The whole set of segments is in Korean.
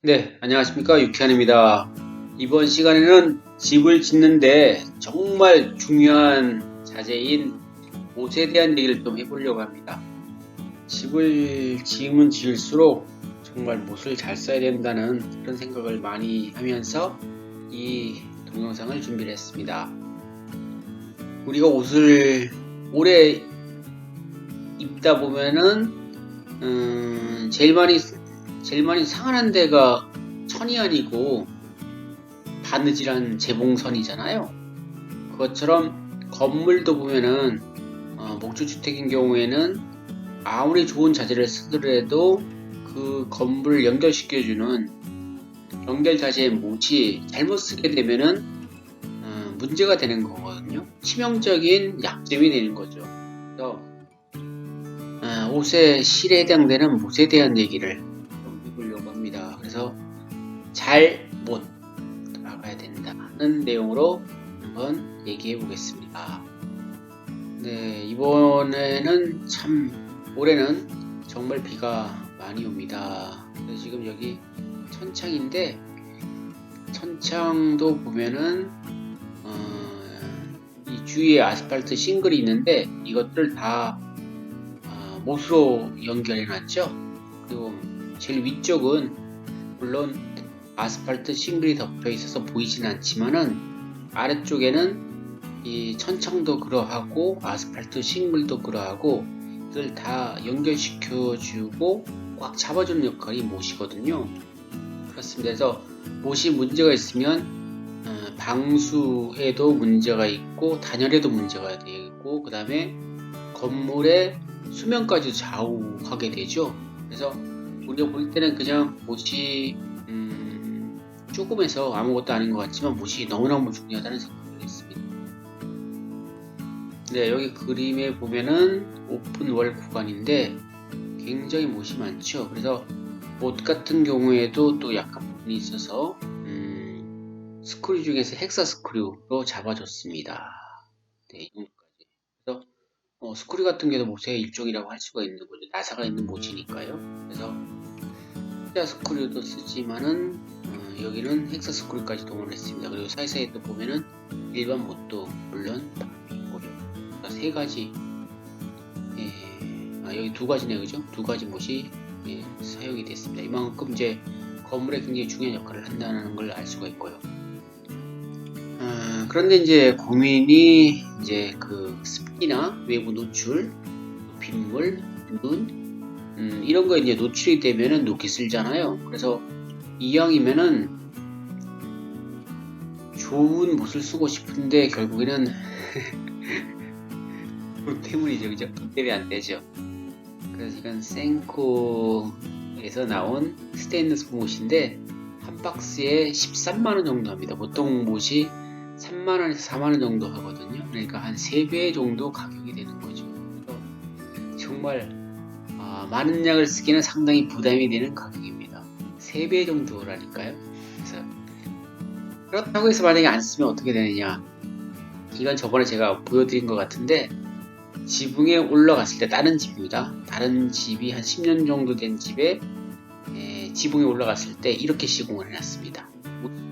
네, 안녕하십니까. 유키안입니다. 이번 시간에는 집을 짓는데 정말 중요한 자재인 못에 대한 얘기를 좀 해보려고 합니다. 집을 지으면 지을수록 정말 못을 잘 써야 된다는 그런 생각을 많이 하면서 이 동영상을 준비를 했습니다. 우리가 옷을 오래 입다 보면은 제일 많이 상하는 데가 천이 아니고 바느질한 재봉선이잖아요. 그것처럼 건물도 보면은 목조주택인 경우에는 아무리 좋은 자재를 쓰더라도 그 건물을 연결시켜주는 연결 자재의 못이 잘못 쓰게 되면은 문제가 되는 거거든요. 치명적인 약점이 되는 거죠. 그래서 옷의 실에 해당되는 못에 대한 얘기를 좀 해보려고 합니다. 그래서 잘 못 나가야 된다는 내용으로 한번 얘기해 보겠습니다. 네, 이번에는 올해는 정말 비가 많이 옵니다. 그래서 지금 여기 천창인데 천창도 보면은 이 주위에 아스팔트 싱글이 있는데 이것들 다 못으로 연결해 놨죠. 그리고 제일 위쪽은 물론 아스팔트 싱글이 덮여 있어서 보이진 않지만은 아래쪽에는 이 천창도 그러하고 아스팔트 싱글도 그러하고 이걸 다 연결시켜 주고 꽉 잡아주는 역할이 못이거든요. 그렇습니다. 그래서 못이 문제가 있으면 방수에도 문제가 있고 단열에도 문제가 되고 그 다음에 건물의 수면까지 좌우하게 되죠. 그래서 우리가 볼 때는 그냥 못이 조금해서 아무것도 아닌 것 같지만 못이 너무너무 중요하다는 생각을 했습니다. 네, 여기 그림에 보면은 오픈월 구간인데 굉장히 못이 많죠. 그래서 못 같은 경우에도 또 약간 부분이 있어서 스크류 중에서 헥사 스크류로 잡아줬습니다. 네, 이 정도까지. 그래서 스크류 같은 게도 못의 일종이라고 할 수가 있는 거죠. 나사가 있는 못이니까요. 그래서 헥사 스크류도 쓰지만은 여기는 헥사 스크류까지 동원을 했습니다. 그리고 사이사이에 또 보면은 일반 못도 물론 있고요. 그러니까 세 가지, 여기 두 가지네요, 그죠? 두 가지 못이 사용이 됐습니다. 이만큼 이제 건물에 굉장히 중요한 역할을 한다는 걸 알 수가 있고요. 그런데 이제 고민이 이제 그 습기나 외부 노출, 빗물, 눈, 이런 거에 이제 노출이 되면은 녹이 슬잖아요. 그래서 이왕이면은 좋은 못을 쓰고 싶은데 결국에는 불 때문이죠, 그죠? 불 때문에 안 되죠. 그래서 이건 센코에서 나온 스테인리스 못인데 한 박스에 13만원 정도 합니다. 보통 못이 3만원에서 4만원 정도 하거든요. 그러니까 한 3배 정도 가격이 되는 거죠. 정말 많은 양을 쓰기는 상당히 부담이 되는 가격입니다. 3배 정도라니까요. 그래서 그렇다고 해서 만약에 안 쓰면 어떻게 되느냐. 이건 저번에 제가 보여드린 것 같은데 지붕에 올라갔을 때 다른 집입니다. 다른 집이 한 10년 정도 된 집에 지붕에 올라갔을 때 이렇게 시공을 해놨습니다.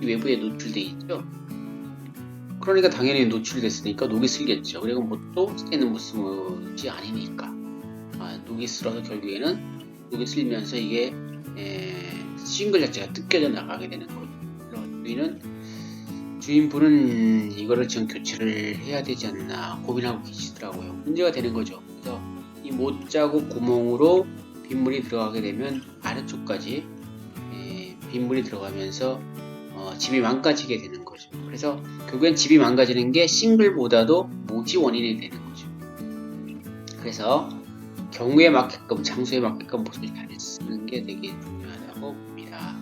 외부에 노출되어 있죠. 그러니까 당연히 노출됐으니까 녹이 슬겠죠. 그리고 못도 스테인은 못이 아니니까 녹이 슬어서 결국에는 녹이 슬면서 이게 싱글 자체가 뜯겨져 나가게 되는 거죠. 그래서 주인분은 이거를 지금 교체를 해야 되지 않나 고민하고 계시더라고요. 문제가 되는 거죠. 그래서 이 못자국 구멍으로 빗물이 들어가게 되면 아래쪽까지 빗물이 들어가면서 집이 망가지게 되는 거죠. 그래서 결국엔 집이 망가지는 게 싱글보다도 못이 원인이 되는 거죠. 그래서 경우에 맞게끔 장소에 맞게끔 못을 잘 쓰는 게 되게 중요하다고 봅니다.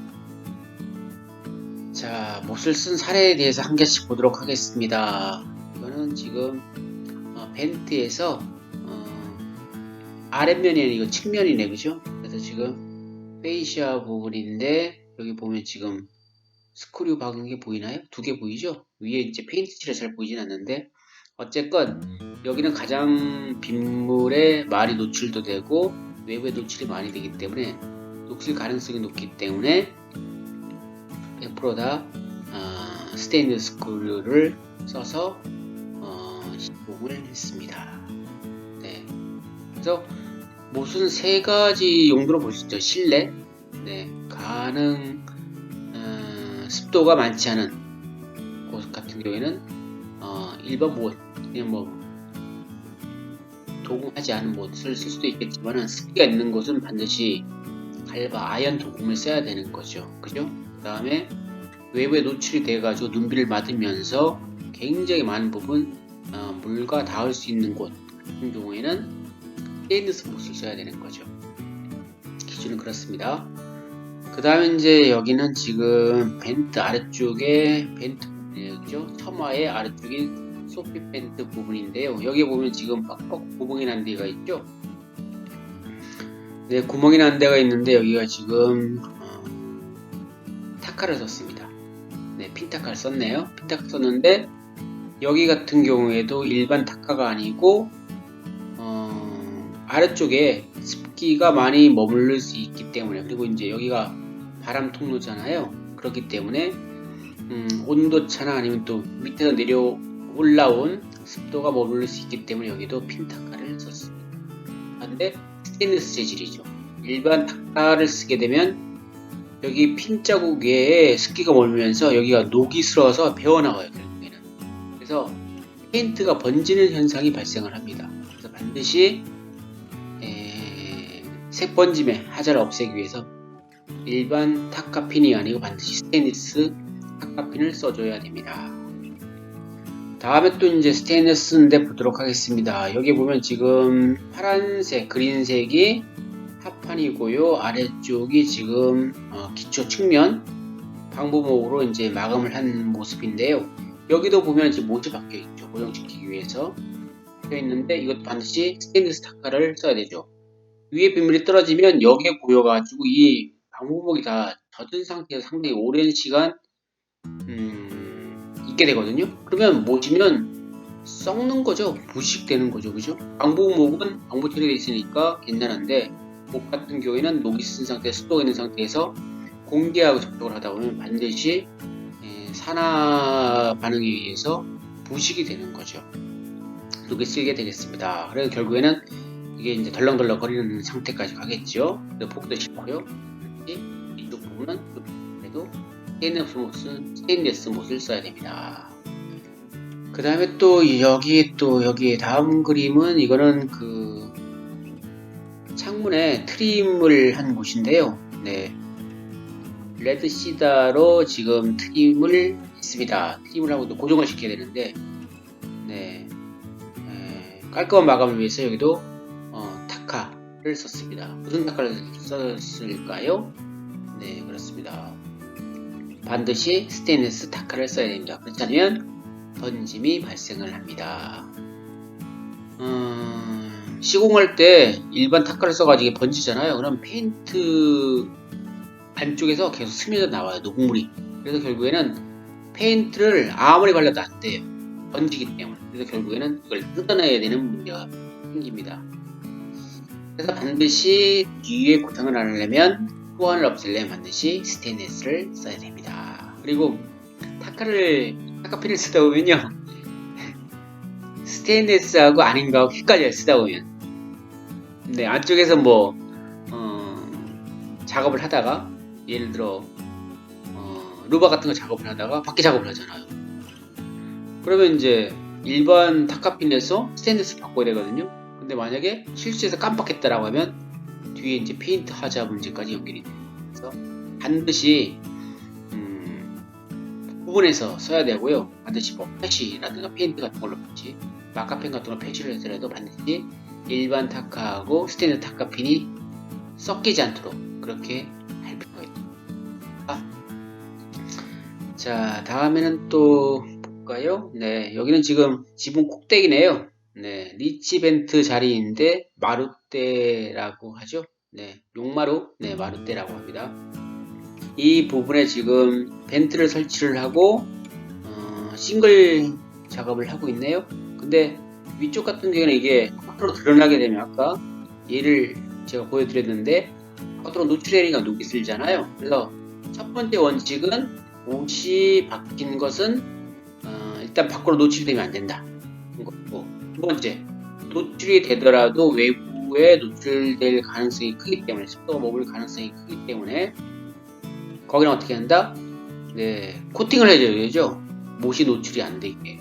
자, 못을 쓴 사례에 대해서 한 개씩 보도록 하겠습니다. 이거는 지금 벤트에서 아랫면이 이거 측면이네, 그죠? 그래서 지금 페이시아 부분인데 여기 보면 지금 스크류 박은 게 보이나요? 두 개 보이죠? 위에 이제 페인트 칠해 잘 보이진 않는데 어쨌건 여기는 가장 빗물에 많이 노출도 되고 외부에 노출이 많이 되기 때문에 녹슬 가능성이 높기 때문에 100% 다 스테인리스 구류를 써서 시공을 했습니다. 네. 그래서 못은 세 가지 용도로 볼 수 있죠. 실내, 네, 가능 습도가 많지 않은 곳 같은 경우에는 일반 못, 그냥 뭐 도금하지 않은 못을 쓸 수도 있겠지만 습기가 있는 곳은 반드시 갈바 아연 도금을 써야 되는 거죠. 그죠? 그 다음에 외부에 노출이 돼가지고 눈비를 맞으면서 굉장히 많은 부분 물과 닿을 수 있는 곳 같은 경우에는 스테인리스 못을 써야 되는 거죠. 기준은 그렇습니다. 그 다음에 이제 여기는 지금 벤트 아래쪽에 벤트 부분이죠. 첨화의 아래쪽이 소피 벤트 부분인데요. 여기 보면 지금 뻑뻑 구멍이 난 데가 있죠. 네, 구멍이 난 데가 있는데 여기가 지금 타카를 썼습니다. 네, 핀 타카를 썼네요. 핀 타카 썼는데 여기 같은 경우에도 일반 타카가 아니고 아래쪽에 습기가 많이 머무를 수 있기 때문에, 그리고 이제 여기가 바람 통로잖아요. 그렇기 때문에 온도 차나 아니면 또 밑에서 내려 올라온 습도가 머무를 수 있기 때문에 여기도 핀 타카를 썼습니다. 그런데 스테인리스 재질이죠. 일반 타카를 쓰게 되면 여기 핀 자국에 습기가 머물면서 여기가 녹이 슬어서 배어나와요. 결국에는. 그래서 페인트가 번지는 현상이 발생을 합니다. 그래서 반드시 색 번짐의 하자를 없애기 위해서 일반 타카핀이 아니고 반드시 스테인리스 타카핀을 써줘야 됩니다. 다음에 또 이제 스테인리스인데 보도록 하겠습니다. 여기 보면 지금 파란색, 그린색이 합판이고요. 아래쪽이 지금 기초 측면 방부목으로 이제 마감을 한 모습인데요. 여기도 보면 지금 못이 박혀 있죠. 고정시키기 위해서 박혀 있는데 이것도 반드시 스테인리스 타카를 써야 되죠. 위에 빗물이 떨어지면 여기에 고여가지고 이 방부목이 다 젖은 상태에서 상당히 오랜 시간 있게 되거든요. 그러면 못이면 썩는 거죠. 부식되는 거죠. 그죠? 방부목은 방부 처리되어 있으니까 괜찮은데 못 같은 경우에는 녹이 쓴 상태에서 습도가 있는 상태에서 공기하고 접촉을 하다 보면 반드시 산화 반응에 의해서 부식이 되는 거죠. 녹이 쓰게 되겠습니다. 그래서 결국에는 이게 이제 덜렁덜렁 거리는 상태까지 가겠죠. 보기도 싫고요. 이쪽 부분은 그래도 스테인리스 못을 써야 됩니다. 그 다음에 또 여기에 다음 그림은 이거는 그 창문에 트림을 한 곳인데요. 네, 레드 시다로 지금 트림을 했습니다. 트림을 하고 또 고정을 시켜야 되는데, 네, 깔끔한 마감을 위해서 여기도 타카를 썼습니다. 무슨 타카를 썼을까요? 네, 그렇습니다. 반드시 스테인리스 타카를 써야 됩니다. 그렇지 않으면 번짐이 발생을 합니다. 시공할 때 일반 타카를 써가지고 번지잖아요. 그럼 페인트 안쪽에서 계속 스며져 나와요. 녹물이. 그래서 결국에는 페인트를 아무리 발라도 안 돼요. 번지기 때문에. 그래서 결국에는 이걸 뜯어내야 되는 문제가 생깁니다. 그래서 반드시 뒤에 고장을 안 하려면, 호환을 없애려면 반드시 스테인리스를 써야 됩니다. 그리고 타카핀을 쓰다 보면요, 스테인리스하고 아닌 거하고 헷갈려요. 쓰다 보면. 네, 안쪽에서 뭐 작업을 하다가, 예를 들어 루바 같은 거 작업을 하다가 밖에 작업을 하잖아요. 그러면 이제 일반 타카핀에서 스테인리스 바꿔야 되거든요. 근데 만약에 실수해서 깜빡했다라고 하면 뒤에 이제 페인트 하자 문제까지 연결이 돼요. 그래서 반드시 부분에서 써야 되고요. 반드시 뭐 패치라든가 페인트 같은 걸로 패치, 마카펜 같은 걸 패치를 해서라도 반드시 일반 타카하고 스테인리스 타카핀이 섞이지 않도록 그렇게 할 필요가 있습니다. 자, 다음에는 또 볼까요? 네, 여기는 지금 지붕 꼭대기네요. 네, 리치 벤트 자리인데 마룻대라고 하죠. 네, 용마루, 네, 마룻대라고 합니다. 이 부분에 지금 벤트를 설치를 하고 싱글 작업을 하고 있네요. 근데 위쪽 같은 경우는 이게 겉으로 드러나게 되면, 아까 얘를 제가 보여드렸는데 겉으로 노출되니까 녹이 슬잖아요. 그래서 첫 번째 원칙은 못이 바뀐 것은 일단 밖으로 노출이 되면 안 된다. 두 번째, 노출이 되더라도 외부에 노출될 가능성이 크기 때문에, 습도가 머물 가능성이 크기 때문에 거기는 어떻게 한다? 네, 코팅을 해줘야 되죠. 못이 노출이 안 되게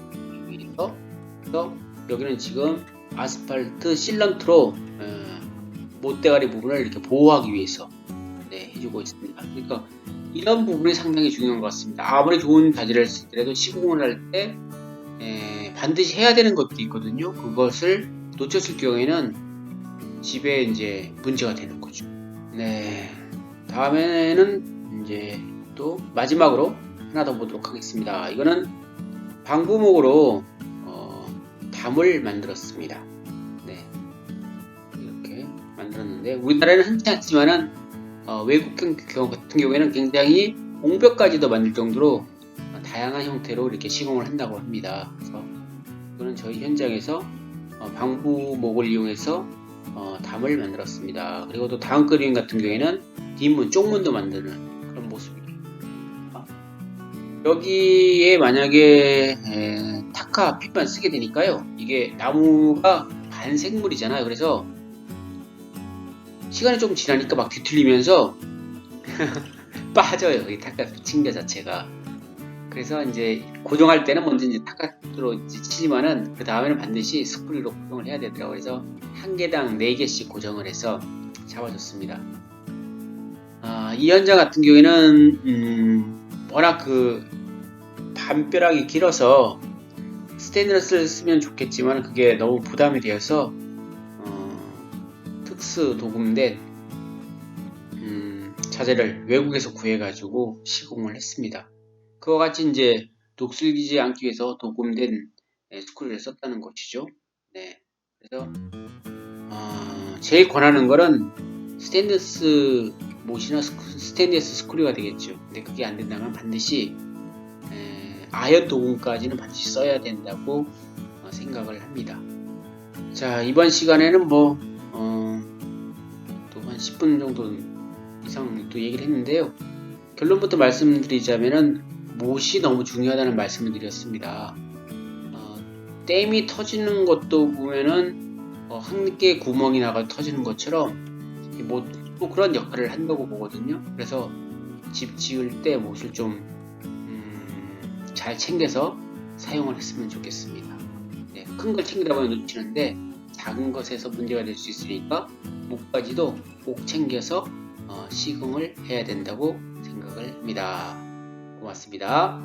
위해서. 그래서 여기는 지금 아스팔트 실런트로 못대가리 부분을 이렇게 보호하기 위해서 해주고 있습니다. 그러니까 이런 부분이 상당히 중요한 것 같습니다. 아무리 좋은 자재를 쓰더라도 시공을 할 때 반드시 해야 되는 것도 있거든요. 그것을 놓쳤을 경우에는 집에 이제 문제가 되는 거죠. 네, 다음에는 이제 또 마지막으로 하나 더 보도록 하겠습니다. 이거는 방부목으로 담을 만들었습니다. 네, 이렇게 만들었는데 우리나라에는 흔치 않지만은 외국 경우 같은 경우에는 굉장히 옹벽까지도 만들 정도로 다양한 형태로 이렇게 시공을 한다고 합니다. 그래서 이거는 저희 현장에서 방부목을 이용해서 담을 만들었습니다. 그리고 또 다음 그림 같은 경우에는 뒷문, 쪽문도 만드는 그런 모습이에요. 여기에 만약에 타카 핏만 쓰게 되니까요. 이게 나무가 반생물이잖아요. 그래서 시간이 좀 지나니까 막 뒤틀리면서 빠져요. 이 타카 층계 자체가. 그래서 이제 고정할 때는 먼저 이제 타카로 치지만은 그 다음에는 반드시 스크류로 고정을 해야 되더라고요. 그래서 한 개당 4개씩 고정을 해서 잡아줬습니다. 이 현장 같은 경우에는 워낙 그 반벼락이 길어서 스테인리스를 쓰면 좋겠지만 그게 너무 부담이 되어서 특수 도금된 자재를 외국에서 구해가지고 시공을 했습니다. 그와 같이 이제 녹슬기지 않기 위해서 도금된 스크류를 썼다는 것이죠. 네, 그래서 제일 권하는 거는 스테인리스 못이나 스테인리스 스크류가 되겠죠. 근데 그게 안 된다면 반드시 아연 도금까지는 반드시 써야 된다고 생각을 합니다. 자, 이번 시간에는 또 한 10분 정도 이상 또 얘기를 했는데요. 결론부터 말씀드리자면은 못이 너무 중요하다는 말씀을 드렸습니다. 댐이 터지는 것도 보면은 한 개 구멍이 나가 터지는 것처럼 못도 그런 역할을 한다고 보거든요. 그래서 집 지을 때 못을 좀 잘 챙겨서 사용을 했으면 좋겠습니다. 네, 큰 걸 챙기다 보면 놓치는데 작은 것에서 문제가 될 수 있으니까 못까지도 꼭 챙겨서 시공을 해야 된다고 생각을 합니다. 고맙습니다.